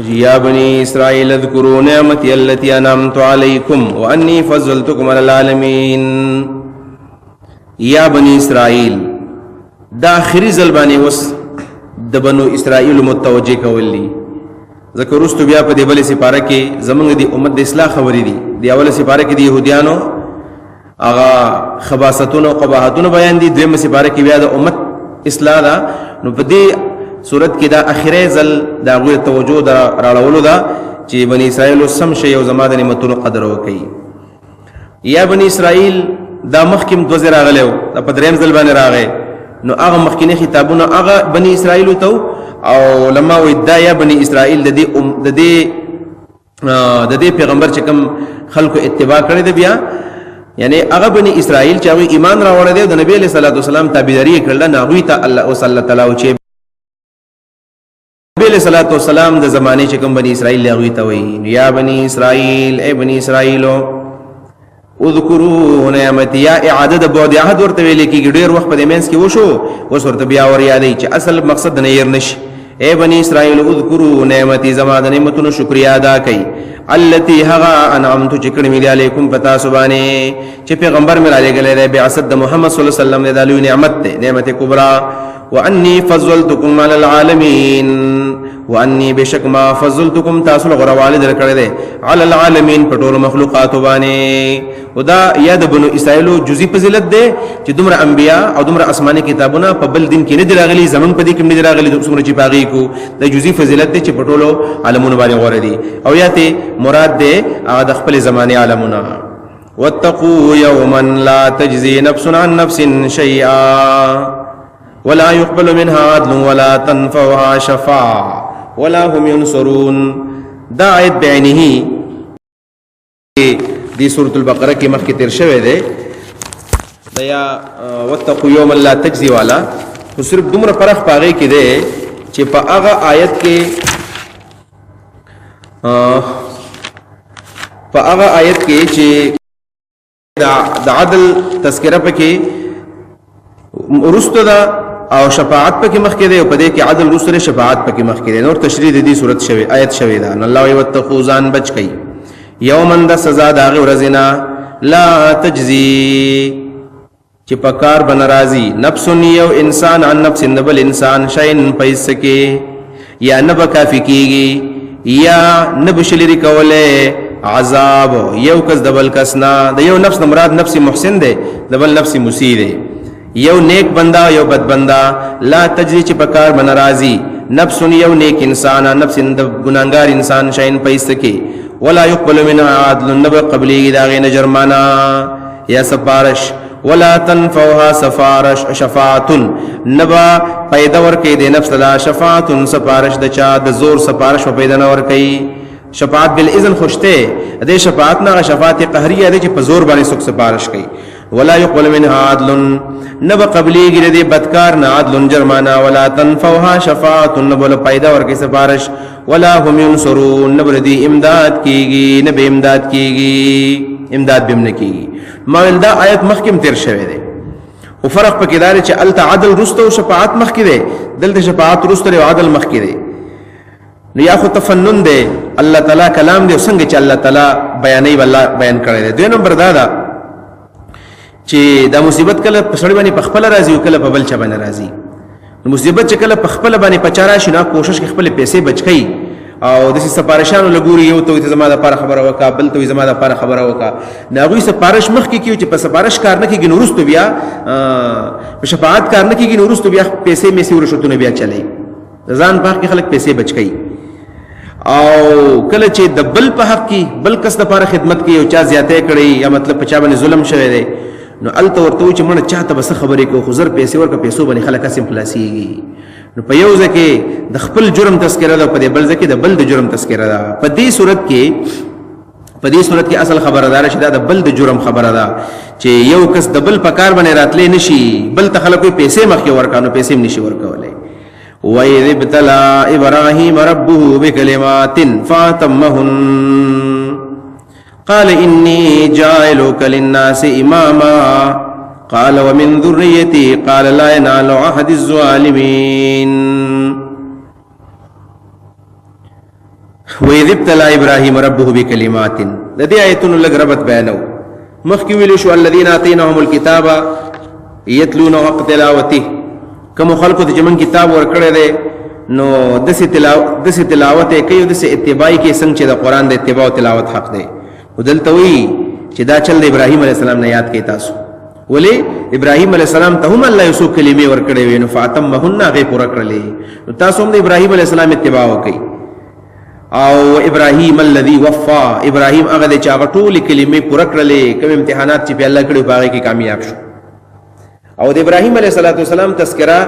یا بنی اسرائیل اذکروا نعمتی التي انعمت علیکم وانی فضلتکم علی العالمین. یا بنی اسرائیل دا آخری ځل وس د بنو اسرائیل متوجه کولی. ذکر رستو بیا په دې بلې سپاره کې زمونږ د امت د اصلاح خبرې دي. د اوله سپاره کې د يهوديانو هغه خباثتونو او قباحتونو بیان دي. دویمه سپاره کې بیا د امت اصلاح ده. نو په دې صورت کې دا اخیری ځل دا غوړ توجه دا راړولو ده چې بنی اسرائیل سم شي او زما د نعمتونو قدر وکړي. یا بنی اسرائیل دا مخکم دوزر راغلو دا په دریم ځل باندې راغی. نو هغه مخکینی خطابونه هغه بنی اسرائیل ته او لما ودا یا بنی اسرائیل د دې پیغمبر چې کوم خلکو اتباع کړی دی بیا یعنی هغه بنی اسرائیل چې هغه ایمان راوړل دی د نبی علیہ الصلوۃ والسلام تابعداري کړل نه هغه ته الله صلی الله تعالی چې نبی علیہ الصلوۃ والسلام د زمانه چې کوم بنی اسرائیل هغه ته وایي یا بنی اسرائیل ای بنی اسرائیلو اذکروا نعمتی. یا اعاده د بعد عهد ورته ویل کیږي. ډیر وخت په دې مینس کې وشو اوس ورته بیا ور یادې چې اصل مقصد نه ير نشي. اے بنی اسرائیل اذکروا نعمتی زما د نعمتونو شکریا ادا کړئ التي هغه انعمت چې کړم علیکم پتا سبحانه چې پیغمبر مې را لګلې دی بعثت د محمد صلی الله علیه وسلم د لوی نعمت ته نعمت کبرى وانی فضلتکم علی العالمین وانی بشک ما فضلتکم تاسو غره والد کړه دے علی العالمین پټول مخلوقات باندې. ودا یاد بنو اسرائیل جزئی فضیلت دے چې دومره انبیا او دومره آسماني کتابونه په بل دین کې نه دراغلي زمون په دې کې نه دراغلي دومره چې باغی کو د جزئی فضیلت دے چې پټولو عالمونه باندې غوړه دي او یاته مراد دے د خپل زمانه عالمونه. واتقوا یوما لا تجزی نفس عن نفس شیئا ولا يقبل منها عدل ولا تنفعها شفاعة ولا هم ينصرون. دا آیت بعینه دی سورۃ البقرہ کې مخکې تیر شوی دی. دا یا واتقوا یوما لا تجزی والا خو صرف دومره فرق پاغې کې دی چې په هغه آیت کې چې د عدل تذکرہ پکې ورسته دا او شفاعت پکې مخکې دی او په دې کې عدل رسره شفاعت پکې مخکې دی. نور تشریح د دې صورت شوی آیت شوی دا الله وی وتقوا ځان بچ کئ یومن د سزا دا ورځینا لا تجزی چې پکار بن راضی نفس یو انسان عن نفس بل انسان شین پیسې کې یا نب کافی کیږي یا نب شلری کوله عذاب یو کس دبل کسنا د یو نفس مراد نفس محسن دی دبل نفس مسیء دی. یو نیک بندہ یو بد بندہ لا تجزی چې پکار بن راضی نفس یو نیک انسان نفس گناہگار انسان شین پیسې کې ولا يقبل منها عدل نب قبلی داغه نه جرمانہ یا سفارش ولا تنفعها سفارش شفاعت نبا پیدا ور کې د نفس لا شفاعت سفارش د چا د زور سفارش پیدا نه ور کوي. شفاعت بالاذن خوشته د شفاعت نه شفاعت قهریه د چې په زور باندې سوک سفارش کوي. ولا يقبل منها عدل نب قبلی ګر دې بدکار نه عدل جرمانہ ولا تنفعها شفاعت نب پیدا ور کې سفارش ولا هم ينصرون نب دې امداد کیږي نب امداد کیږي امداد بهم نه کیږي. مال دا آیت مخکم تیر شوی دی او فرق پکې دار چې ال عدل رسته او شفاعت مخکې دی دلته شفاعت رسته او عدل مخکې دی. نو یا خو تفنن دی الله تعالی کلام دی څنګه چې الله تعالی بیانې والله بیان کړی دی. دوی نمبر دا چې دا مصیبت کله په سړی باندې په خپل راځي او کله په بل چا باندې راځي. نو مصیبت چې کله په خپل باندې پچارا شي نو کوشش کې خپل پیسې بچ کړي او د سپارښانو لګوري یو ته زما د لپاره خبره وکا بل ته زما د لپاره خبره وکا ناغوي سپارښ مخ کې کیو چې په سپارښ کار نه کیږي نورستو بیا په شفاعت کار نه کیږي نورستو بیا پیسې مې سي ورشتونه بیا چلای ځان په کې خلک پیسې بچ کړي او کله چې د بل په حق کې بل کس د لپاره خدمت کوي او چا زیاته کړي یا مطلب په چا باندې ظلم شوی دی نو الته ورته چې مونږ چاته بس خبرې کو خو زر پیسې ورکه پیسو باندې خلک اسیم خلاصيږي. نو په یو ځکه د خپل جرم تذکرہ ده په بل ځکه د بل د جرم تذکرہ ده. په دې صورت کې اصل خبردار شي دا د بل د جرم خبره ده چې یو کس د بل په کار باندې راتلې نشي بل ته خلکو پیسې مخکې ورکانو پیسې نشي ورکولای. وَإِذِ ابْتَلَى إِبْرَاهِيمَ رَبُّهُ بِكَلِمَاتٍ فَأَتَمَّهُنَّ قال إني جاعلك للناس إماما قال ومن ذريتي قال لا ينال عهد الظالمين. وَإِذِ ابْتَلَىٰ إِبْرَاهِيمَ رَبُّهُ بِكَلِمَاتٍ د دې آیتونو لږ ربط بیانو. مخکې ویلو شو الذین آتیناهم الکتاب یتلونه حق تلاوته، کوم خلکو ته چې موږ کتاب ورکړی دی نو داسې تلاوت یې کوي، داسې اتباع یې کوي څنګه چې د قرآن د اتباع او تلاوت حق دی. خو دلته وایي چې دا چل د ابراهیم علیه السلام نه یاد کړئ تاسو. ولې ابراهیم علیه السلام ته هم الله یو څو کلمې ورکړې وې نو فاتمهن هغې پوره کړلې. نو تاسو هم د ابراهیم علیه السلام اتباع وکړئ. او ابراهیم الذي وفا، ابراهیم هغه دی چې هغه ټولې کلمې پوره کړلې، کوم امتحانات چې په الله کړي په هغې کې کامیاب شو. او د ابراهیم علیه السلام تذکره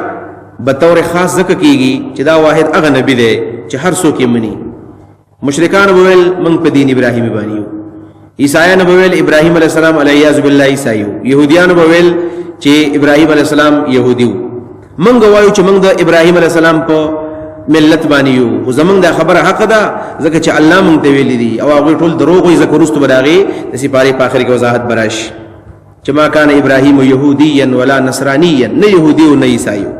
بطور خاص ذکر کیږي چې دا واحد هغه نبی دی چې هر څوک یې مني. مشرکان به ویل موږ په دین ابراهیم باندې یو، عیسایان به ویل ابراهیم علیه السلام علیه بالله عیسایو، یهودیان به ویل چې ابراهیم علیه السلام یهودیو. موږ وایو چې موږ د ابراهیم علیه السلام په ملت باندې یو، خو زمونږ دا خبره حق ده ځکه چې الله موږ ته ویلي دي او هغوی ټول دروغ وایي. ځکه وروسته به د هغې د سپارې په آخر کې وضاحت به راشي چې ما کان ابراهیم یهودیا ولا نصرانیا، نه یهودي او نه عیسایو.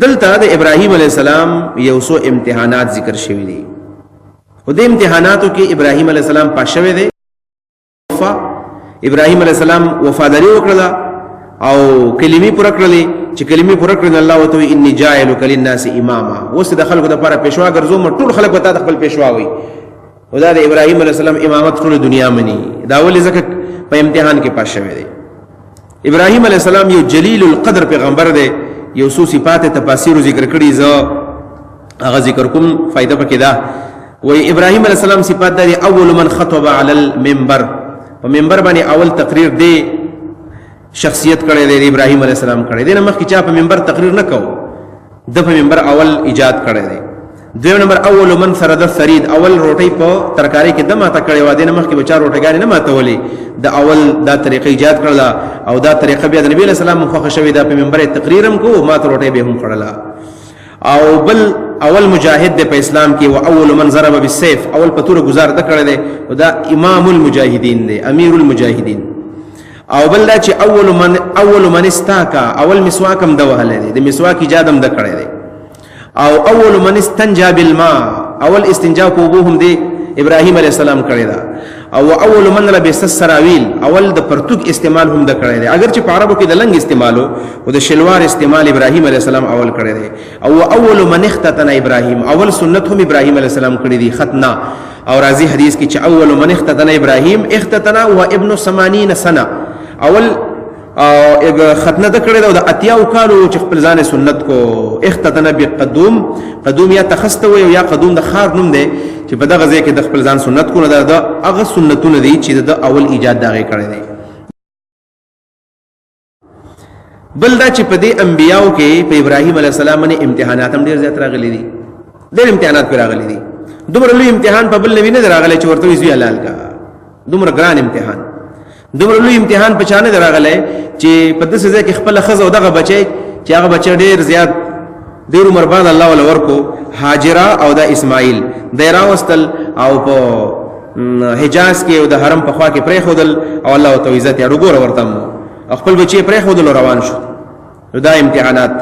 دلته د ابراهیم علیه السلام یو څو امتحانات ذکر شوي دي. خو د امتحاناتو کې ابراهیم علیه السلام پاس شوی دی. ابراهیم علیه السلام وفاداري وکړله او کلمې پوره کړلې. چې کلمې پوره کړې الله ورته وایي انی جاعلک للناس اماما، اوس د خلکو دپاره پیشوا ګرځوم، ټول خلک به تا د خپل پیشوا وي. او دا د ابراهیم علیه السلام امامت ټوله دنیا مني. دا ولې ځکه په امتحان کې پاس شوی دی. ابراهیم علیه السلام یو جلیل القدر پیغمبر دی. یو څو صفات تفاسیر ذکر کړي، زه هغه ذکر کوم، فائدہ پکې ده. وایي ابراهیم علیه السلام صفات دی اول من خطب علی المنبر، په منبر باندې اول تقریر دی شخصیت کړی دی ابراهیم علیه السلام کړی دی. نه مخکې چا په منبر تقریر نه کو، د په منبر اول ایجاد کړی دی. دویم نمبر اول من فرد الثرید، اول روټۍ په ترکارۍ کې د ماته کړې وه. دې نه مخکې به چا روټۍ نه ماتولې، د اول دا طریقه ایجاد کړله او دا طریقه بیا د نبي علیه السلام خوښه شوې ده. په منبر یې تقریر هم کو، ماته روټۍ به هم خوړله. او بل اول مجاهد دی په اسلام کې، و اول من ضرب بالسيف، اول په توره ګزار ده کړی دی او دا امام المجاهدین دی، امیر المجاهدین. او بل دا چې اول من استاکا، اول مسواک هم ده وهلی دی، د مسواک ایجاد هم ده کړی دی. او اول من استنجا بالماء، اول استنجا په اوبو هم دی ابراهیم علیه السلام کړی دا. او اول من لبس السراویل، اول د پرتوک استعمال هم د کړی دی. اگر چې په عربو کې د لنګ استعمالو او د شلوار استعمال ابراهیم علیه السلام اول کړی دی. او اول من اختتن ابراهیم، اول سنت هم ابراهیم علیه السلام کړی دی، ختنه. او راځي حدیث کې چې اول من اختتن ابراهیم اختتنا و ابن 80 سنه، اول ختنه د کړی دا د اتیاو کالو چې خپل ځان سنت کو. اختتنه بقدوم، قدوم یا تخست وي یا قدوم د خار نوم دی چې په دغه ځای کې د خپل ځان سنت کو. نه دا هغه سنتونه دي چې د اول ایجاد دغه کړی دی. بل دا چې په دې انبیاو کې په ابراهیم علیه السلام باندې امتحانات هم ډېر زیات راغلي دي، ډېر امتحانات پرې راغلي دي. دومره لوی امتحان په بل نبی نه راغلی چې ورته وایي حلال کا، دومره ګران امتحان. دومره لوی امتحان په چا نه راغلی چې په داسې ځای کې خپله ښځه او دغه بچی چې هغه بچی ډېر زیات ډېر عمر بعد الله وله ورکو، هاجره او د اسماعیل دی راوستل او په حجاز کې او د حرم په خوا کې پرېښودل او الله ورته عزت یې وګوره ورته خپل بچی یې پرېښودل او روان شو. نو دا امتحانات.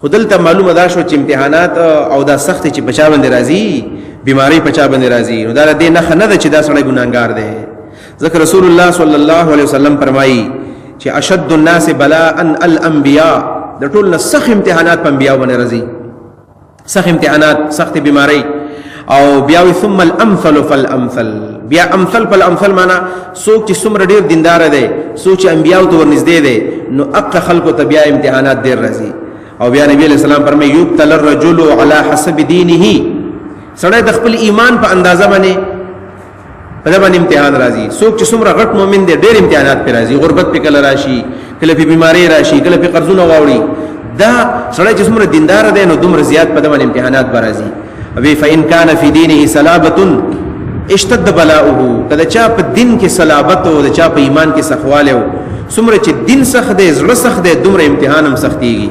خو دلته معلومه دا شو چې امتحانات او دا سختې چې په چا باندې راځي، بیمارۍ په چا باندې راځي، نو دا د دې نښه نه ده چې دا سړی ګناهګار دی. ذکر رسول الله صلی الله علیه وسلم فرمایي چې اشد الناس بلاء الانبیاء، د ټول نه سخت امتحانات په انبیاء باندې راځي، سخت امتحانات، سخت بیماری. او بیا ثم الامثل فالامثل، بیا امثل فالامثل معنا څوک چې څومره ډیر دیندار دی، څوک چې انبیاء ته ورنږدې دی، نو اقا خلکو ته بیا امتحانات ډیر راځي. او بیا نبی علیہ السلام فرمایي یبتل الرجل على حسب دینه، سړی د خپل ایمان په اندازه باندې په دې باندې امتحان راځي. څوک چې څومره غټ مؤمن دی ډېر امتحانات پې راځي، غربت پې کله راشي، کله پې بیماری راشي، کله پې قرضونه واوړي. دا سړی چې څومره دیندار دی نو دومره زیات په دې باندې امتحانات به راځي. فإن كان في دينه صلابة اشتد بلاؤه، کله چا په دین کې صلابت او د چا په ایمان کې سخواله او څومره چې دین سخت دی، زړه سخت دی، دومره امتحان هم سختيږي.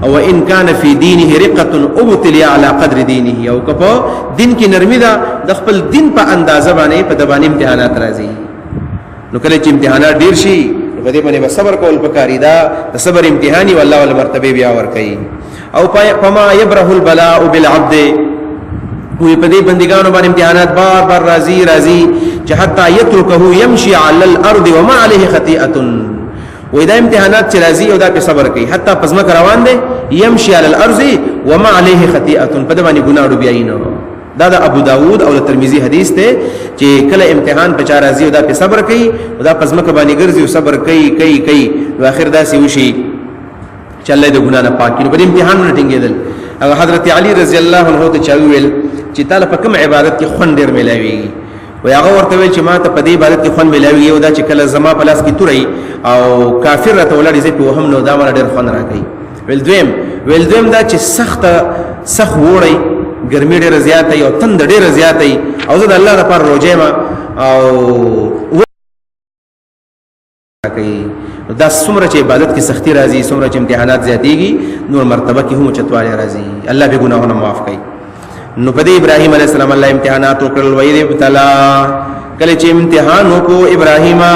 او ان كان في دينه رقة ابتلي على قدر دينه، او کپو دین کې نرمي ده د خپل دین په اندازه باندې په دبانې امتحانات راځي. نو کله چې امتحانات ډیر شي په دې باندې صبر کول پکاري، دا د صبر امتحاني والله ول مرتبه بیا ور کوي. او فما يبره البلاء بالعبد، وی په دې بندګانو باندې امتحانات بار بار راځي چې حتی یترکه یمشي علی الارض وما علیه خطیئه. وی دا امتحانات چې راځي او دا په صبر کوي حتی پس مکه روان دی یمشي علی الارض وما علیه خطیئه، په دې باندې ګناه ډوبیا نه. دا د ابو داود او ترمذی حدیث ته چې کله امتحان په چا راځي او دا په صبر کوي او دا پس مکه باندې ګرځي او صبر کوي نو اخر دا سی وشي چې الله دې ګناه نه پاک کړي. په امتحان نه ټینګېدل. او حضرت علی رضی الله عنه ته چا ویل چې تعالی په کوم عبادت کې خوند ډیر ملاويږي، و هغه ورته ویل چې ما ته په دې عبادت کې خوند ملاويږي او دا چې کله زما په لاس کې توري او کافر راته ولاړ زه په وهم نو دا مر ډیر خوند راکړي. ویل دویم دا چې سخت وړي ګرمي ډیره زیاته او تند ډیره زیاته او زه د الله لپاره روزه ما او کوي. دا څومره چې عبادت کې سختی راځي، څومره چې امتحانات زیاتېږي، نور مرتبه کې هم چتواله راځي. الله به ګناهونه معاف کوي. نو په دې ابراهيم عليه السلام الله امتحانات وکړل، وایي ابتلا کله چې امتحان وکړو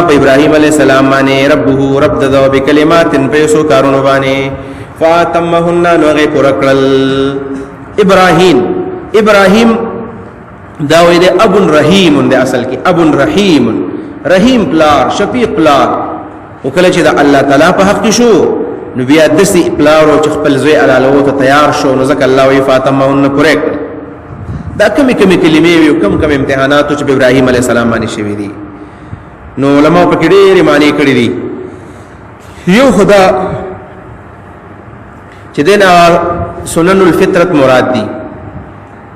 په ابراهيم عليه السلام باندې ربه رب دو بکلمات پیسو کارونو باندې فاتمهن نو غي پوره کړل. ابراهيم دا وایي د ابو رحیم د اصل کې ابو رحیم پلار شفیق پلار. وکله چې دا الله تعالی په حق شو نو بیا دسي پلار او خپل زوی علالو ته تیار شو نو ځکه الله وی فاطمهن کورک. دا کمی کلمې وي کم امتحانات چې ابراهيم عليه السلام باندې شوي دي. نو علماء په کې ډېرې معنی کړې دي. یو خدا چې دنا سنن الفطرت مراد دي.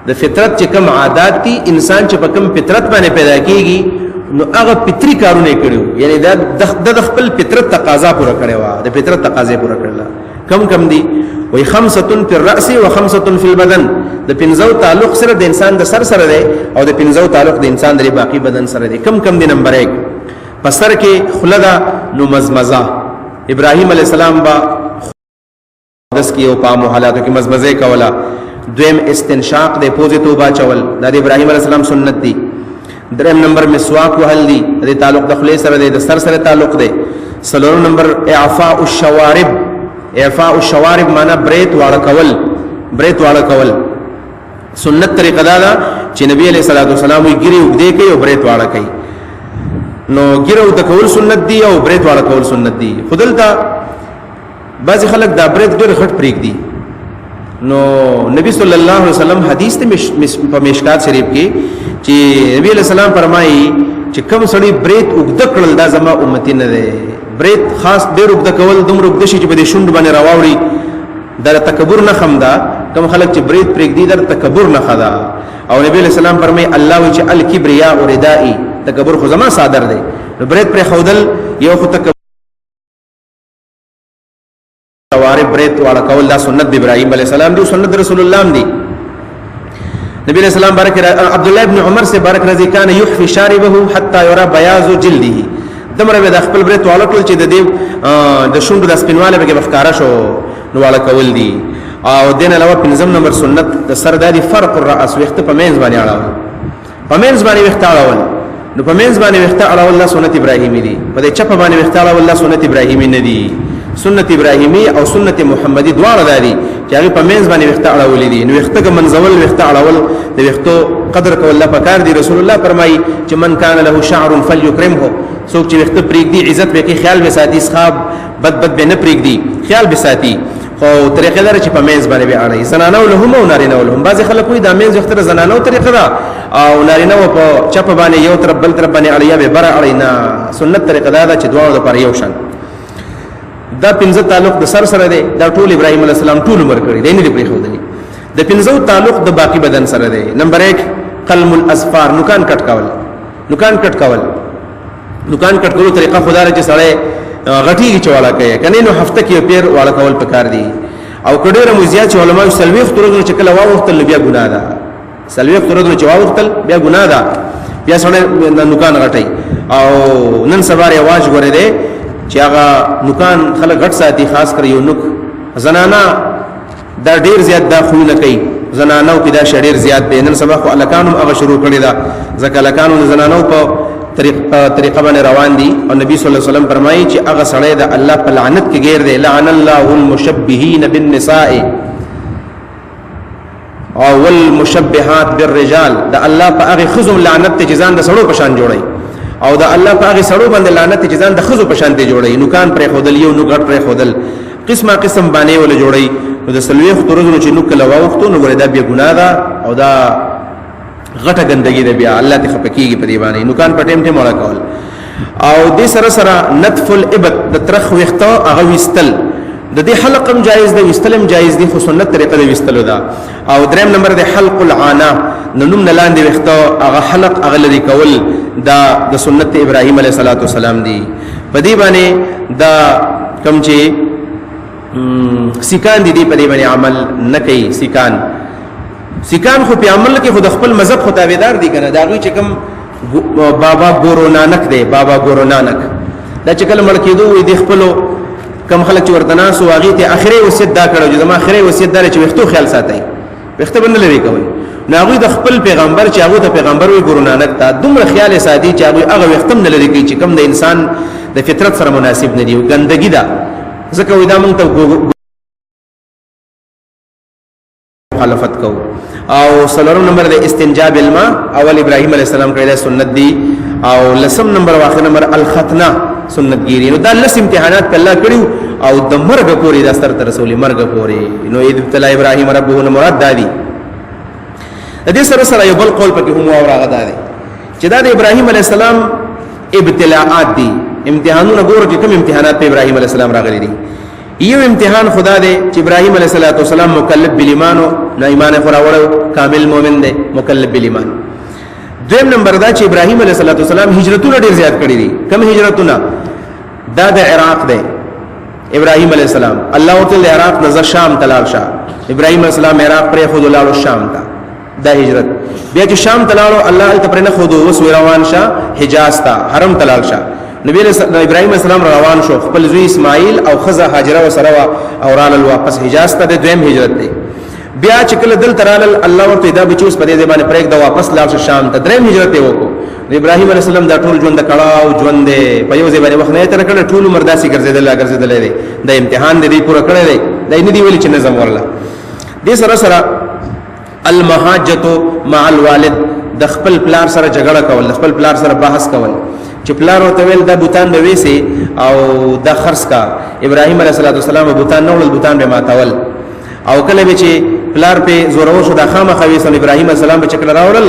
د فطرت چې کوم عادت دي انسان چې په کوم فطرت باندې پیدا کیږي نو هغه فطری کارونه کړو، یعنی د خپل فطرت تقاضا پوره کړو، د فطرت تقاضا پوره کړل. کم دي وای خمسه فی الراس و خمسه فی البدن. د پنځو تعلق سره د انسان د سر سره دی او د پنځو تعلق د انسان د باقی بدن سره دی. کم دي نمبر 1 پسر کې خلدا نو مزمزه. ابراهیم علی السلام با دس کې او په حالاتو کې مزمزه کولا. دویم استنشاق د پوزې توبه چول، د ابراهیم علی السلام سنت دی. دریم نمبر مسواک وهل دی، د تعلق د خلی سره دی، د سر سره تعلق دی. سلورم نمبر اعفاء الشوارب معنا بریت واړه کول. سنت طریقه دا چې نبی علیہ الصلوۃ والسلام یې ګری وګدې کوي او بریت واړه کوي. نو ګیرو د کول سنت دی او بریت واړه کول سنت دی. خدلته بعضی خلک دا بریت ډېر غټ پریک دي. نو نبی صلی الله علیه وسلم حدیث ته په مشکات شریف کې چې نبی علیہ السلام فرمایي چې کوم سړی بریت وګد کړل دا زما امتی نه دی. بریت خاص ډېر وګد کول دومره وګد شي چې په دې شوند باندې راوړي دا تکبر نه خمدا. کوم خلک چې بریت پرېګ دي دا تکبر نه خدا. او نبی علیہ السلام فرمایي الله وی چې الکبریا ردائی، تکبر خو زما صادر دی. نو بریت پر خودل یو خو تکبر وارب بریت والا کول دا سنت د ابراهیم علیہ السلام دی، سنت رسول الله دی. نبی علیہ السلام بارک عبد الله ابن عمر سے بارک رضی کان یحفی شاربه حتى يرى بياض جلده. دمر به د خپل بریت والا کول چې د دې د شوند د سپینواله به بخکارا شو نو والا کول دی. او دین علاوه پنځم نمبر سنت د سردادي فرق الراس وخت په مینځ باندې اړول، په مینځ باندې وخت اړول. نو په مینځ باندې وخت اړول الله سنت ابراهیمی دی، په دې چپ باندې وخت اړول الله سنت ابراهیمی نه دی. سنت ابراهیمی او سنت محمدی دواړه دي چې هغه په مینځ باندې وخت اړول دي. نو وخت منزول وخت اړول د وختو قدر کول الله پکار دی. رسول الله فرمایي چې من کان له شعر فليكرمه، څوک چې وخت پریک دی عزت به کې خیال به ساتي، ښاب بد به نه پریک دی، خیال به ساتي. او طریقه دار چې په مینځ باندې به اړای زنانو له هم او نارینه له هم. بعض خلک وي دا مینځ وخت زنانو طریقه دا او نارینه په چپ باندې یو تر بل تر باندې اړیا به بر اړای نه. سنت طریقه دا چې دواړو لپاره یو شان. دا پنځه تعلق د سر سره دی. دا ټول ابراهیم علیه السلام ټول عمر کړی دی، نه دی پرې خو دی. د پنځو تعلق د باقی بدن سره دی. نمبر 1 قلم الاظفار، نوکان کټ کول. نوکان کټ کولو طریقه خدای راځي سره غټي چوالا کوي کنه. نو هفته کې پیر والا کول پکار دی. او کډېر مزیا چې علماء سلوي خطرونه چې کله واوختل بیا ګناه ده. سلوي خطرونه چې واوختل بیا ګناه ده. بیا سره نوکان غټي. او نن سبا رواج غره دی چې هغه نوکان خلک غټ ساتي، خاص کر یو نوک زنانا دا ډیر زیات دا خو نه کوي. زنانو کې دا شډیر زیات به نن سبا خو الکانو هغه شروع کړی دا. ځکه الکانو زنانو په طریقه باندې روان دي. او نبی صلی الله علیه وسلم فرمایي چې هغه سړی د الله په لعنت کې غیر دی. لعن الله المشبهین بالنساء، او والمشبهات بالرجال دا الله په هغه خزم لعنت ته ځان د سړو په شان جوړي او دا الله په هغه سړو باندې لعنت ته ځان د خزو په شان ته جوړي نو کان پر خودل یو نو ګټ پر خودل قسمه قسم باندې ول جوړي نو د سلوي خطرونو چې نو کله وختو نو وردا بیا ګناه ده او دا غټه ګندګي ده بیا الله ته خپکیږي په دی باندې نو کان په ټیم ټیم ولا کول او دې سره سره نتف الابد د ترخ وختو هغه وستل د دې حلق هم جایز دی وستلم جایز دی خو سنت طریقه دی وستلو دا او دریم نمبر دی حلق العانه ننم نلاندې وختو هغه حلق هغه لري کول دا د سنت ابراهیم علیه السلام دی په دې باندې دا کم چې سکان دي په دې باندې عمل نه کوي سکان خو په عمل کې خود خپل مذهب خو تابعدار دي کنه دا غوي چې کوم بابا ګورو نانک دی بابا ګورو نانک دا چې کله مړ کېدو وي د خپل کم خلک چې ورته ناسو هغه ته اخري وصیت دا کړو چې زما اخري وصیت دا چې وختو خیال ساتي وخت باندې لري کوي ناغوی د خپل پیغمبر چې هغه ته پیغمبر وي ګورو نانک ته دومره خیال ساتي چې هغه وختم نه لري کوي چې کم د انسان د فطرت سره مناسب نه دی ګندګي ده ځکه وې دا مونږ ته مخالفت کو او سلورم نمبر د استنجاء بالماء اول ابراهيم عليه السلام کړه سنت دی او لسم نمبر واخر نمبر الختنه سنت ګيري نو دا لس امتحانات الله کړیو او د مرګ پورې د ستر رسول مرګ پورې نو اذ ابتلى ابراهيم ربه مراد دادي د دې سره سره یو بل قول پکې هم اوراغه دادي چې دا د ابراهيم عليه السلام ابتلاءات دي امتحانونه ګوره چې کوم امتحانات په ابراهيم عليه السلام راغلي دي یو امتحان خدا دے چې ابراهيم عليه السلام مکلف بالایمان نو ایمان خراوړ کامل مؤمن دی مکلف بالایمان دویم نمبر دا چې ابراهيم عليه السلام هجرتونه ډیر زیات کړی دي کم هجرتونه دا د عراق دی ابراهيم عليه السلام الله تعالی عراق نظر شام تلال شاه ابراهيم عليه السلام عراق پر خود لاړو شام ته دا هجرت بیا چې شام تلاړو الله تعالی پر نه خود وس روان شه حجاز ته حرم تلال شاه نبی ابراهيم عليه السلام روان شو خپل زوی اسماعیل او خزه هاجره وسره او رال واپس حجاز ته د دویم هجرت دی بیا چې کله دل ترال الله ورته دا بچوس په دې باندې پرېک د واپس لاړ شام ته دریم هجرت دی وکړو ابراهيم عليه السلام دا ټول ژوند کړهو ژوند دی په یو ځای باندې وخت نه تر کړه ټول عمر داسي ګرځیدل دی د امتحان دی پوره کړی دی دا نه دی ویل چې نظم ورلا دې سره سره المحاجه مع الوالد د خپل پلار سره جګړه کول د خپل پلار سره بحث کول چې پلار ورته ویل دا بوتان به وېسي او دا خرڅ کا ابراهيم عليه السلام بوتان نو بوتان به ماتول او کله به چې پلار په زورو شو د خامه خويس ابراهيم عليه السلام به چکل راوړل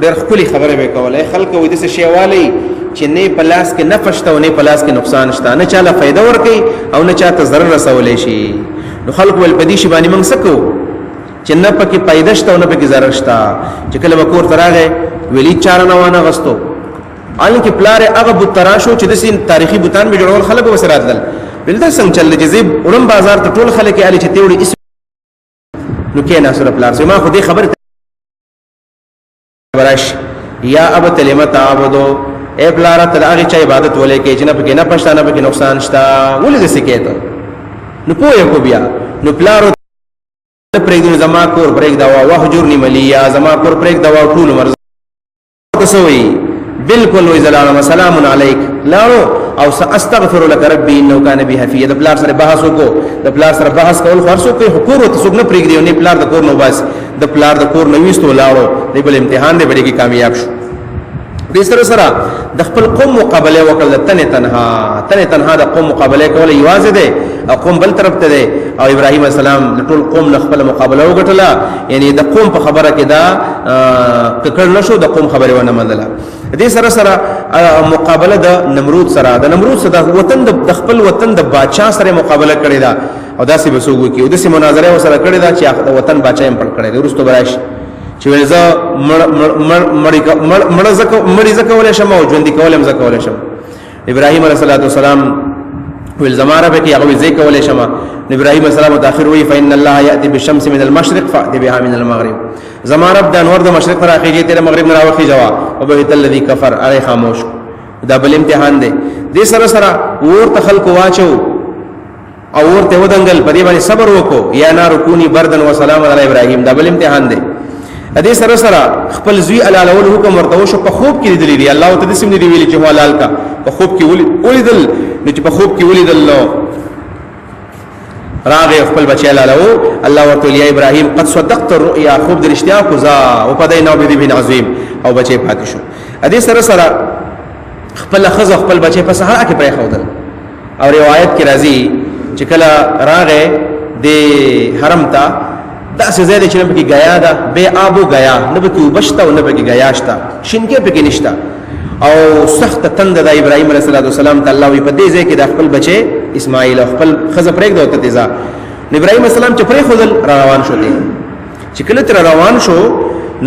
ډېر خولي خبره به کوله خلک وې د څه شیوالي چې نه پلاس کې نه پښته او نه پلاس کې نقصان شته نه چاله فائدہ ور کوي او نه چاته ضرر رسولې شي نو خلک ول پدې شی باندې موږ سکو چې نه پکې فائدہ شته او نه پکې ضرر شته چې کله وکور تراغه ویلي چار نه وانه غستو ان کې پلار هغه بوتراشو چې د سین تاریخي بوتان به جوړول خلک وسرات دل بلته څنګه چل جزيب اورم بازار ته ټول خلک علي چې تیوړي اسم نو کې نه سره پلار سما خو دې خبر براش یا اب کلمه تعبدو اے پلار ته هغه چې عبادت ولې کې چې نه پکې نه پښتانه پکې نقصان شتا ولې دې سکیته نو پوهه کو بیا نو پلار پرېګ زما کور پرېګ دا وحجرنی ملیا زما کور پرېګ دا ټول عمر تسوي بالکل وی زلام سلام علیک لاړو او استغفر لك ربي انه كان بي حفيظ د پلار سره بحث وکړو د پلار سره بحث کول خرڅو کوي حقوق ته څوک نه پرېږدي نه پلار د کور نو بس د پلار د کور نو وستو لاړو د بل امتحان دی بلکې کامیاب شو د سره د خپل قوم مقابله وکړل تنه تنها د قوم مقابله کول یوازې ده او قوم بل طرف ته ده او ابراهيم السلام د ټول قوم له خپل مقابله وکړه یعنی د قوم په خبره کې دا ککړ نشو د قوم خبره ونه منله دې سره مقابله د نمرود سره د نمرود سره وطن د خپل وطن د بادشاہ سره مقابله کړی دا او داسې بسوګو کې او داسې مناظره سره کړی دا چې د وطن بادشاہ هم پړ کړی دی ورستو براش چې ولزه مړ زکه ولې شم او ژوند کولم زکه ولې شم ابراهيم عليه السلام ول زماره به کې هغه زې کولې شم ابراهيم عليه السلام تاخير وی فإن الله يأتي بالشمس من المشرق فأتي بها من المغرب زماره د انور د مشرق تر اخیږي تر مغرب نه راوخی جواب او به الذي كفر عليه خاموش دا بل امتحان دی دې سره ور تخلق واچو او ورته ودنګل په دې باندې صبر وکړو یا نار کونی بردن و سلام علی ابراهيم دا بل امتحان دی دې سره خپل زوی علالول حکم ورته وشو په خوب کې لیدلی دی الله تعالی سم دی ویلي چې حلال کا په خوب کې ولیدل نو چې په خوب کې ولیدل راغه خپل بچی لاله الله ورته یا ابراهيم قد صدقت الرؤيا خوب درشتیا کو ذا او پدای نو بن عظیم او بچی پاتې شو ادي سره سره خپل خزه خپل بچی په صحرا کې پرې خودل او روایت کې راځي چې کله راغه د حرم ته دا څه زیاده چې په کې غیا ده به ابو غیا نه به کې وبشتا او نه به کې غیا شتا شینکه په کې نشتا او سخت تند د ابراهيم عليه السلام ته الله وي په دې ځای کې د خپل بچي اسماعیل خپل خزه پرېګ دوته تیزا ابراهيم السلام چې پرې خودل روان شو دي چې کله تر روان شو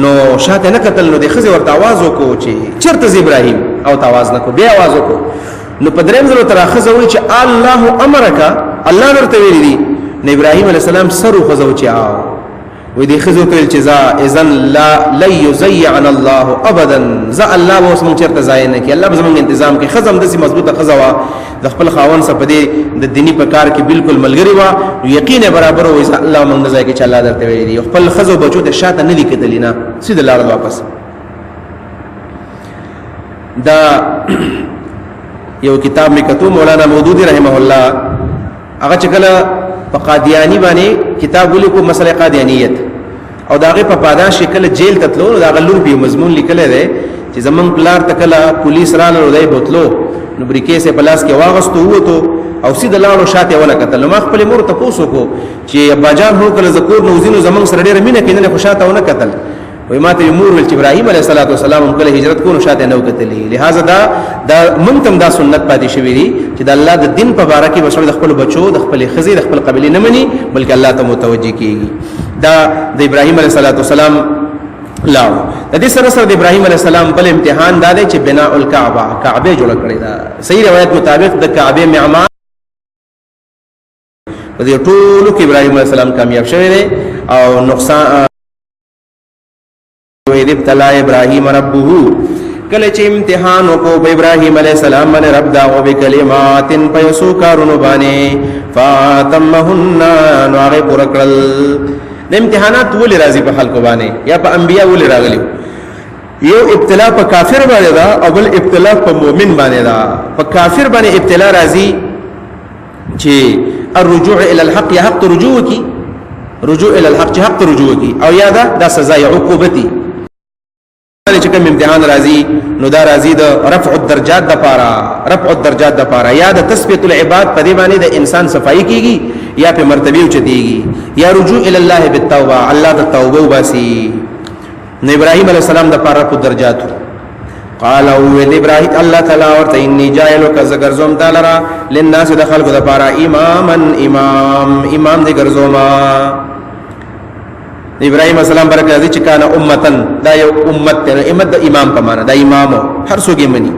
نو شاته نه قتل نو د خزه ورته आवाज وکړو چې چرته ابراهيم او आवाज نه کو بیا आवाज وکړو نو په دریم ځل تر خزه وی چې الله امرک الله ورته ویلي دي ابراهيم عليه السلام سرو خزه چې وې دې خزو کول چې ذا اذن لا يزيعن الله ابدا ذا الله وسم چرته ځای نه کې الله زموږ تنظیم کې خزم دسي مضبوطه خزوا د خپل خاون سره پدې د دینی په کار کې بالکل ملګری وا یقین برابر وې الله موږ ځای کې چې الله درته ویلي دي خپل خزو بچو ته شاته نه لیکدلینا سید الله واپس دا یو کتاب می کتو مولانا مودودی رحمه الله هغه چې کله په قادیانی باندې کتاب ولیکو مسله قادیانیت او داغه په پاداش شکل جیل تتلو داغه لور به مضمون لیکل دی چې زمون پلار تکلا پولیس رانه ودای بوتلو نو بریکې سه پلاس کې واغستو وته او سید لاړو شاته ولا کتل ما خپل مور ته پوسو کو چې اباجان هو کله ذکر نو زینو زمون سره ډیره مینه کینه خو شاته ونه کتل وای ماته مور ول چې ابراهيم عليه السلام کله هجرت کو نو شاته نو کتلی لہذا دا منتم دا سنت پاتې شوی دی چې د الله د دین په باره کې بشو د خپل بچو د خپل خزي د خپل قبيله نه مني بلکې الله ته متوجي کیږي دا د ابراهيم عليه السلام لاو د دې سره سره د ابراهيم عليه السلام بل امتحان دا دی چې بناء الكعبه کعبه جوړ کړی دا صحیح روایت مطابق د کعبه معمار په دې ټولو کې ابراهيم عليه السلام کامیاب شوی دی او نقصان وَإِذِ ابْتَلَى إِبْرَاهِيمَ رَبُّهُ کله چې امتحان وکړو په ابراهيم عليه السلام باندې رب دا او بکلمات پیسو کارونو باندې فاتمهن نو هغه پوره کړل د امتحانات ولې راځي په خلکو باندې یا په انبیا ولې راغلي یو ابتلا په کافر باندې دا او بل ابتلا په مؤمن باندې دا په کافر باندې ابتلا راځي چې الرجوع الى الحق یا حق رجوع کی رجوع الى الحق چې حق رجوع کی او یا دا سزا یا عقوبتي چې کوم امتحان راځي نو دا راځي د رفع الدرجات د پاره یا د تثبیت العباد په دې باندې د انسان صفائی کیږي یا په مرتبه اوچتيږي یا رجوع الى الله بالتوبه الله د توبه وباسي نو ابراهيم عليه السلام د پاره په درجات قال او ابراهيم الله تعالی ورته اني جاعلک زغرزم تعالی را للناس د خلق د پاره امام دې ګرځوما ابراهيم السلام برکه دې چې کانه امتن دا یو امت ته امت د امام په معنا دا امام هر څوک یې مني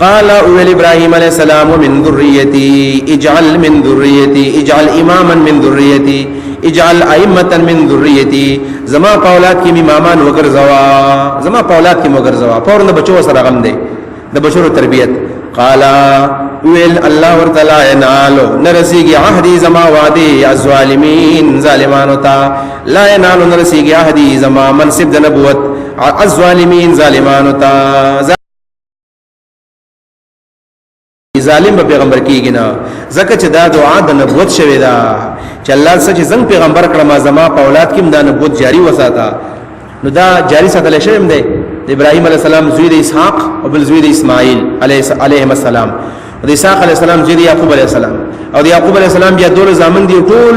قال او ابراهيم عليه السلام من ذريتي اجعل اماما من ذريتي اجعل ائمه من ذريتي زما اولاد کې امامان وګرځوا فورن بچو سره غم دی د بشرو تربيت قال ويل الله ورتعالى ينالو نرسيږي عهدي زما وعدي الظالمين ظالمانو تا لا ينالو نرسيږي عهدي زما منصب د نبوت الظالمين ظالمانو تا ظالم به پیغمبر کیږي نه زکه چې دا دعا د نبوت شوی دا چې الله سچ څنګه پیغمبر کړه ما زما په اولاد کې دا نبوت جاری وساته نو دا جاری ساتل شوی دی ابراهيم عليه السلام زوی د اسحاق او بل زوی د اسماعیل علیهم السلام د اسحاق علیه السلام زوی د یعقوب علیه السلام او د یعقوب علیه السلام بیا ډول زامن دي ټول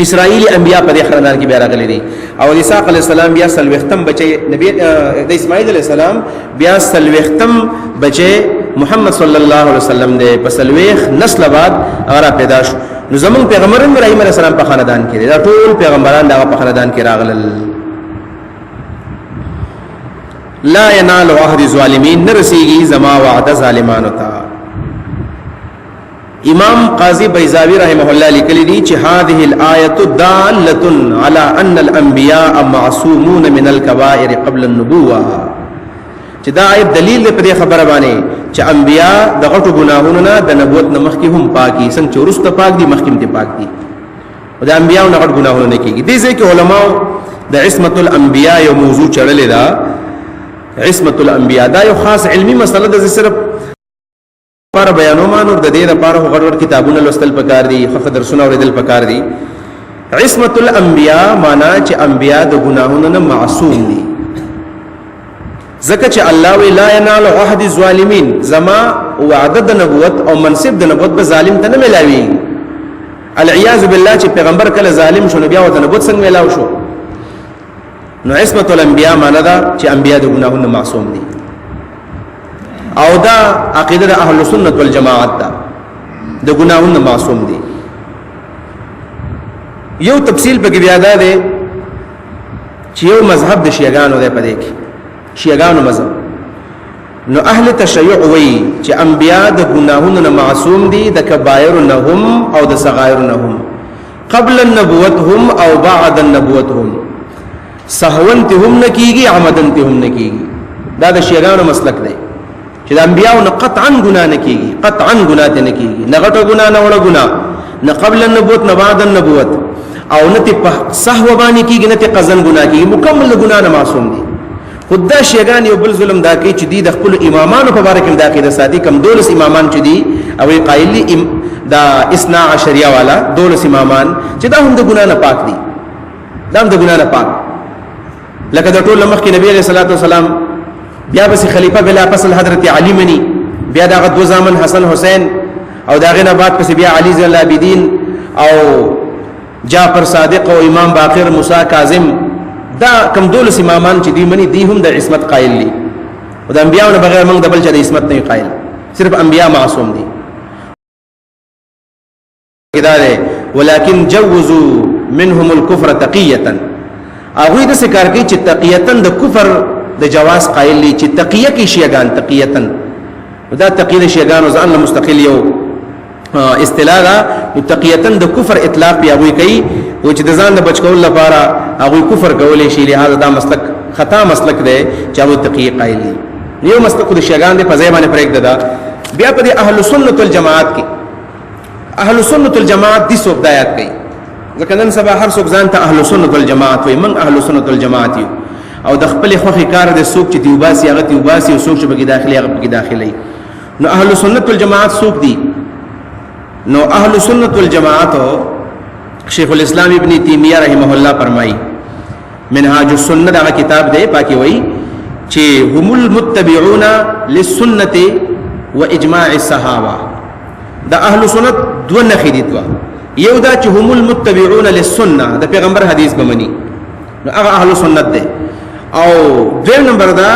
اسرائیلی انبیاء په خاندان کې بیا راغلي دي او د اسحاق علیه السلام بیا سلوختم بچي نبی د اسماعیل علیه السلام بیا سلوختم بچي محمد صلی الله علیه وسلم دې په سلوخ نسل بعد هغه پیدا شو نو زمون پیغمبر ابراهيم علیه السلام په خاندان کې دا ټول پیغمبران دا په خاندان کې راغلل لا ينال عهد الظالمين نرسيږي زما وعده ظالمانو ته امام قاضی بیضاوی رحمه الله لیکلی دی چې هذه الايه داله على ان الانبياء معصومون من الكبائر قبل النبوه چې دا آیت دلیل دی په دې خبره باندې چې انبیا د غټو ګناهونو نه د نبوت نه مخکې هم پاکي څنګه چې ورسته پاک دي مخکې هم پاک دي او د انبیانو نه غټ ګناهونه نه کیږي دې ځکه علماء د عصمت الانبیاء یو موضوع چړلې ده عصمت الانبیاء دا یو خاص علمی مسله ده صرف پر بیانوم نور د دې لپاره غوړ کتابونه لوستل پکار دي خو درسونه اوریدل پکار دي عصمت الانبیاء معنا چې انبیاء د ګناهونو نه معصوم دي ځکه چې الله وی لا ینال عهد الظالمین زما وعده د نبوت او منصب د نبوت به ظالم ته نه ملاوي العیاذ بالله چې پیغمبر کله ظالم شونه بیا د نبوت څنګه ملاو شو نو عصمت الانبیاء معنا دا چې انبیاء د ګناهونو معصوم دي او دا عقیده د اهل سنت والجماعت دا د ګناهونو معصوم دي یو تفصیل په کې بیا دا ده چې یو مذهب د شیعاګانو دی پدې کې شیعاګانو مذهب نو اهل تشیع وی چې انبیاء د ګناهونو نه معصوم دي د کبائر نه هم او د صغائر نه هم قبل النبوت هم او بعد النبوت هم سهوا هم نکیږي عمدا هم نکیږي دا د شیعاګانو مسلک دی چې د انبیاء نه قطعا ګناه نکیږي قطعا ګناه ته نکیږي نه غټه ګناه نه وړه ګناه نه قبل النبوت نه بعد النبوت او نه په سهو باندې کیږي نه ته قزن ګناه کیږي مکمل ګناه نه معصوم دي خدا شیگان یو بل ظلم دا کوي چې دی د خپل امامانو په باره کې دا کې د ساتي کم 12 امامان چې دي او قایلی دا 12 والا 12 امامان چې دا هم د ګناه نه پاک دي دا هم د ګناه نه پاک لکه د ټول مخکې نبی عليه الصلاه والسلام بیا بس خلیفہ بلا فصل حضرت علی منی بیا دا غدو زامن حسن حسین او دا غنه بعد پس بیا علی ذل العابدین او جعفر صادق او امام باقر موسی کاظم دا کم 12 امامان چې دی منی دی هم د عصمت قائل دي او د انبیاء نه بغیر موږ د بل چا د عصمت نه قائل صرف انبیاء معصوم دي کداله ولکن جوزوا منهم الكفر تقیه هغه د سکار کې چې تقیه د کفر د جواز قائل دي چې تقیه کې شیعاګان تقیه دا تقیه شیعاګان ځان له مستقل یو اصطلاح دا تقیه د کفر اطلاق بیا وی کوي او چې د ځان د بچکول لپاره هغه کفر کولې شي لہذا دا مسلک خطا مسلک دی چې هغه تقیه قائل دي یو مسلک د شیعاګان د فزای باندې پرېږ دا بیا په اهل سنت والجماعت کې اهل سنت والجماعت دي څوک دایات کوي ځکه نن سبا هر څوک ځان ته اهل سنت والجماعت وي من اهل سنت والجماعت یو او د خپل خوخي کار د څوک چې دیوباسي هغه دیوباسي او څوک چې بګي داخلي هغه بګي داخلي نو اهل سنت والجماعت څوک دي نو اهل سنت والجماعت شیخ الاسلام ابن تیمیہ رحمه الله فرمایي منهاج السنه دا کتاب دی پاکي وای چې هم المتبعون للسنه واجماع الصحابه دا اهل سنت دو نخې دي یو دا چې هم المتبعون للسنه د پیغمبر حدیث بمني نو هغه اهل سنت دی او دویم نمبر دا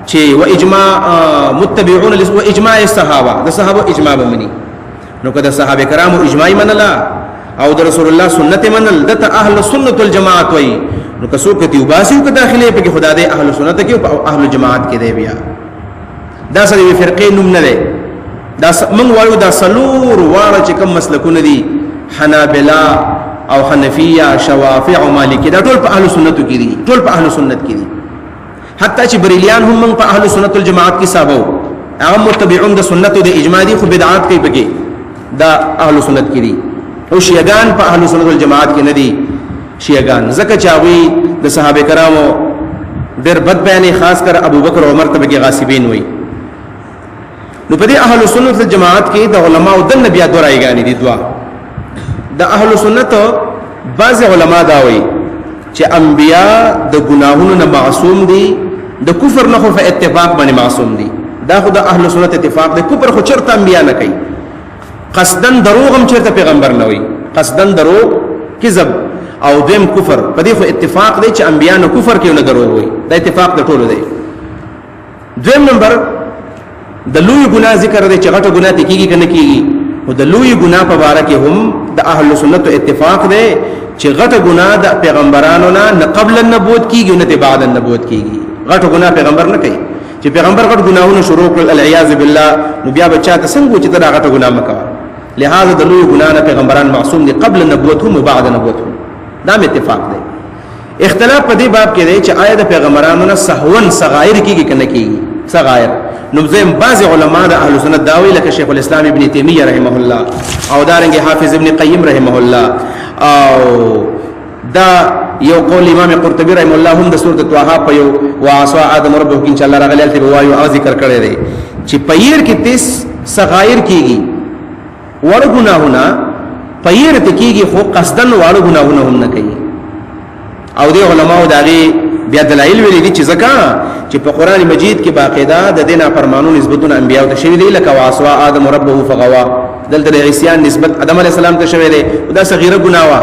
چې واجماع متبعون واجماع الصحابه د صحابه اجماع بمني نو کده صحابه کرامو اجماعي منلا او د رسول الله سنت منل دته اهل سنت والجماعت وای نو کسو کتی وباسیو که داخله په خدا دې اهل سنت کې او اهل جماعت کې دی بیا دا سره فرقې نوم نه دی دا من وایو دا سلور واړه چې کوم مسلکونه دي حنابلہ او حنفیہ شوافع او مالکی دا ټول په اهل سنت کې دي ټول په اهل سنت کې دي حتی چې بریلیان هم په اهل سنت والجماعت کې صاحبو هغه متبعون د سنت او د اجماع دي خو بدعات کوي بګي دا اهل سنت کې دي او شیعاګان په اهل سنت والجماعت کې نه دي شیعاګان زکه چاوي د صحابه کرامو ډېر بد بیانې خاص کر ابو بکر او عمر ته بګي غاصبین وي نو په دې اهل سنت والجماعت کې د علماء د نبي دورایګانی دي دوا د اهل سنت بعض علما دا وایي چې انبیا د ګناهونو نه معصوم دي د کفر نه خو په اتفاق باندې معصوم دي دا خو د اهل سنت اتفاق دی کفر خو چرته انبیا نه کوي قصدن دروغ هم چرته پیغمبر نه وي قصدن دروغ کذب او دیم کفر په دې خو اتفاق دی چې انبیا نه کفر کوي نه دروغ وي دا اتفاق د ټولو دی دویم نمبر د لوی ګناه ذکر دی چې غټه ګناه کیږي کنه کیږي او د لوی ګناه په اړه کې هم د اهل سنت اتفاق دی چې غټه ګناه د پیغمبرانو نه قبل النبوت کیږي نه بعد النبوت کیږي غټه ګناه پیغمبر نه کوي چې پیغمبر غټ ګناهونه شروع کړل العیاذ بالله نو بیا بچا ته څنګه چې دا غټه ګناه مکوا لہذا د لوی ګناه نه پیغمبران معصوم دي قبل النبوت هم بعد النبوت هم دا اتفاق دی اختلاف په دې باب کې دی چې آیا د پیغمبرانو نه سهون صغائر کیږي کنه کیږي صغائر نو زم بعض علما د اهل سنت داوی لکه شیخ الاسلام ابن تیمیہ رحمه الله او دارنګ حافظ ابن قیم رحمه الله او دا یو قول امام قرطبی رحمه الله هم د سورۃ طه په یو واسوا ادم ربه کې ان شاء الله راغلی ته وایو او ذکر کړی دی چې پیر کې صغائر کیږي وړ ګناهونه پیر ته کیږي خو قصدن وړ ګناهونه هم نه کوي او دی علماء داغي بیا دلایل ویلي دي چې ځکه چې په قران مجید کې باقاعده د دینه فرمانو نسبتونه انبیاء ته شوی دی لکه واسوا ادم ربه فغوا دلته د عیسیان نسبت ادم علی السلام ته شوی دی دا صغیره ګناه وا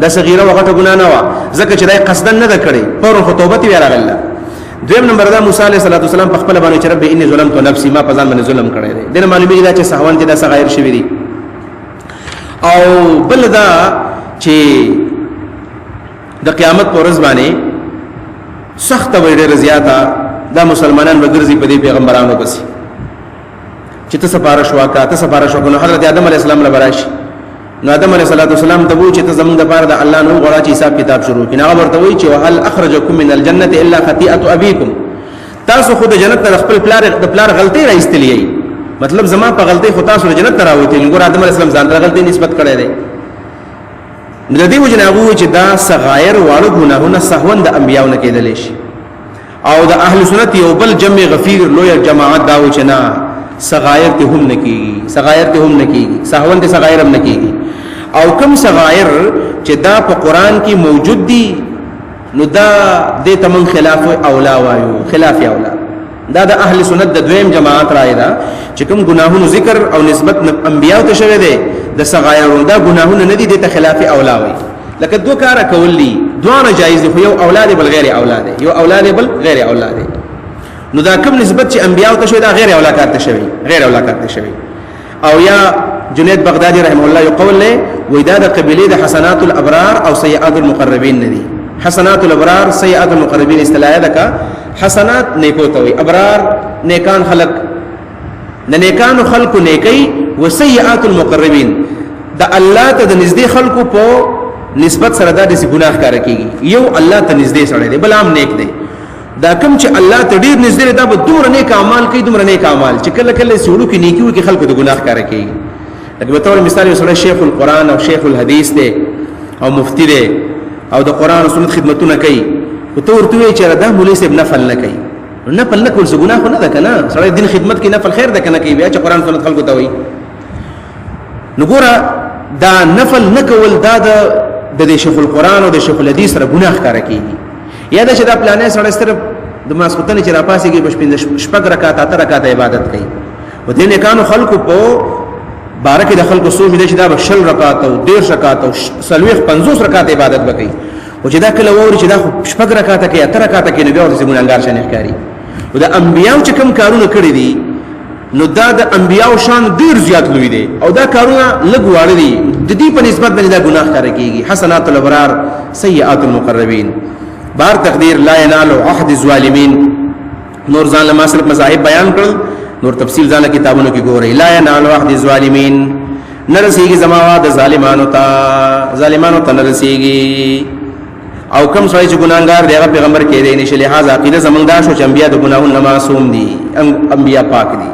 دا صغیره وغټه ګناه نه وا ځکه چې دا قصدن نه کړی پر خطوبه تی راغله دویم نمبر دا موسی علیه السلام په خپل باندې چې رب انی ظلمت نفسي ما په ځان باندې ظلم کړی دی دنه معلومیږي دا چې سهوان چې دا صغیر شوی دی او بل دا چې د قیامت پر ورځ باندې سخت وي ډېر زیاته دا مسلمانان وګرځي په دې پیغمبرانو پسې چې ته سفارش واکا ته سفارش وکړو حضرت آدم علیه السلام لبراشي نو آدم علیه السلام ته وایي چې ته زمونږ د پاره د الله نو غواړي چې حساب کتاب شروع کړي هغه ورته وایي چې وهل اخرجکم من الجنه الا خطیئه ابيكم تاسو خو د جنت نه خپل پلار غلطي راایستلې مطلب زما په غلطي خو تاسو د جنت نه راوته ګور آدم علیه السلام ځان ته غلطي نسبت کړی دی د دې وجه نه وایي چې دا صغائر واړه ګناهونه سهون د انبیانو نه کېدل شي او د اهل سنت یو بل جمع غفیر لوی جماعت دا و چې نه صغائر ته هم نکېږي سهون ته صغائر هم نکېږي او کوم صغائر چې دا په قران کې موجود دي نو دا د تمن خلاف اولا وایو خلاف اولا دا د اهل سنت د دویم جماعت راي دا چې کوم ګناهونو ذکر او نسبت انبیاء ته شوی دی د صغائر دا ګناهونه نه دي د خلاف اولا وایي لکه دوه کار کولی دوه جایز دي خو یو اولاد بل غیر اولاد یو اولاد بل غیر اولاد نو دا کوم نسبت چې انبیاء ته شوی دا غیر اولاد ته شوی او یا جنید بغدادي رحم الله یقول له وېدا د قبيله د حسنات الابرار او سيئات المقربين ندي حسنات الابرار سيئات المقربين اصطلاح ده کا حسنات نیکو ته وي ابرار نیکان خلق نه نیکان خلق نیکی وسيئات المقربين د الله ته د نږدې خلقو په نسبت سره دا د ګناه کار کوي یو الله ته نږدې سره دی بل عام نیک دی دا کوم چې الله ته ډیر نږدې دا به دومره نیک اعمال کوي دومره نیک اعمال چې کله کله سړو کې نیکیو کې خلکو د ګناه کار کوي لکه په تور مثال یو سره شیخ القرآن او شیخ الحدیث دی او مفتی دی او د قرآن او سنت خدمتونه کوي او ته ورته وایي چې دا مولوی صاحب نفل نه کوي نفل نه کول څه ګناه نه ده کنه سره دین خدمت کې نفل خیر ده کنه کوي بیا چې قرآن سنت خلکو ته وایي نو ګوره دا نفل نه کول دا د شیخ القرآن او د شیخ الحدیث سره ګناه کار کوي یا دا چې دا پلانې سره ستر د ماسختنې چې راپاسېږي بشپین شپږ رکعات اته رکعات عبادت کوي و دې نه کانو خلکو په بارک د خلکو سوچ دي چې دا به 10 رکعات او 10 رکعات او 50 رکعات عبادت وکړي او چې دا کله ووري چې دا شپږ رکعات کې اته رکعات کې نه بیا ورته ګناګار شنه ښکاری او د انبیانو چې کوم کارونه کړی دي نو دا د انبیانو شان ډیر زیات لوی دي او دا کارونه لږ واړه دي د دې په نسبت باندې دا ګناه کار کیږي حسنات الابرار سیئات المقربین بار تقدیر لا ينال عهد الظالمین نور ځان لما صرف مذاهب بیان کړل نور تفصیل ځان کتابونو کې ګورئ لا ينال عهد الظالمین نرسیږي زماوا د ظالمانو ته نرسیږي او کم سوای چې ګناګار دی هغه پیغمبر کې دی نشه لحاظ عقیده زمونږ دا شو چې انبیا د ګناهونو معصوم دي انبیا پاک دي